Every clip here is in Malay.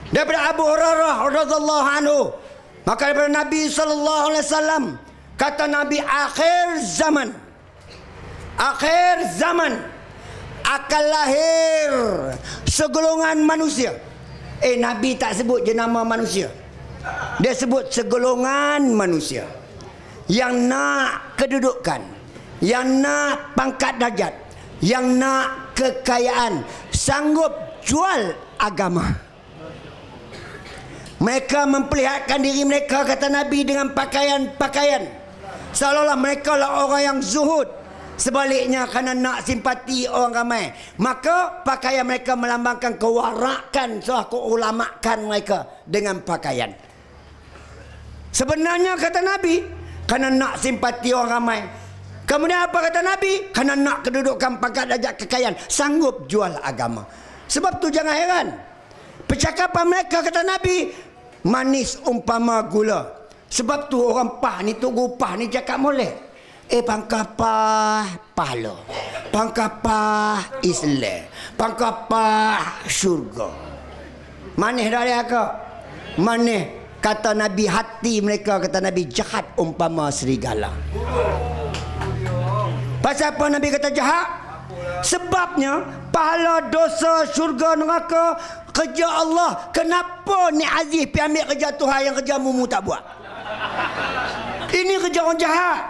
Daripada Abu Hurairah radhiyallahu anhu, maka daripada Nabi sallallahu alaihi wasallam, kata Nabi, akhir zaman akan lahir segolongan manusia. Nabi tak sebut jenama manusia. Dia sebut segolongan manusia yang nak kedudukan, yang nak pangkat darjat, yang nak kekayaan, sanggup jual agama. Mereka memperlihatkan diri mereka, kata Nabi, dengan pakaian-pakaian seolah-olah mereka lah orang yang zuhud. Sebaliknya, kerana nak simpati orang ramai, maka pakaian mereka melambangkan kewarakan, seolah keulamakan mereka dengan pakaian. Sebenarnya, kata Nabi, kerana nak simpati orang ramai. Kemudian apa kata Nabi? Kerana nak kedudukan, pangkat darjat, kekayaan, sanggup jual agama. Sebab tu jangan heran, percakapan mereka, kata Nabi, manis umpama gula. Sebab tu orang pah ni, tu gupah ni cakap molek. Pangkapah pahala, pangkapah Islam, pangkapah syurga. Manis dah dia kak? Manis. Kata Nabi, hati mereka, kata Nabi, jahat umpama serigala. Pasal apa Nabi kata jahat? Sebabnya pahala, dosa, syurga, neraka, kerja Allah. Kenapa ni Aziz pergi ambil kerja Tuhan yang kerja mumu tak buat? Ini kerja orang jahat.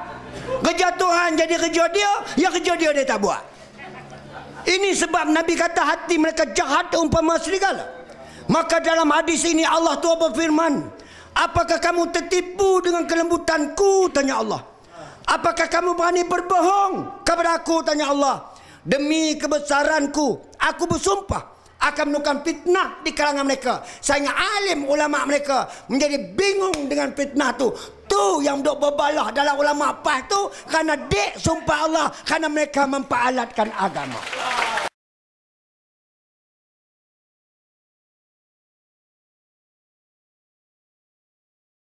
Kerja Tuhan jadi kerja dia, yang kerja dia dia tak buat. Ini sebab Nabi kata hati mereka jahat umpama serigala. Maka dalam hadis ini Allah Tuhan berfirman, apakah kamu tertipu dengan kelembutanku? Tanya Allah. Apakah kamu berani berbohong kepada aku? Tanya Allah. Demi kebesaranku, aku bersumpah akan menemukan fitnah di kalangan mereka, sehingga alim ulama mereka menjadi bingung dengan fitnah tu. Tu yang duk berbalah dalam ulama PAS tu, kerana dek sumpah Allah, kerana mereka memperalatkan agama.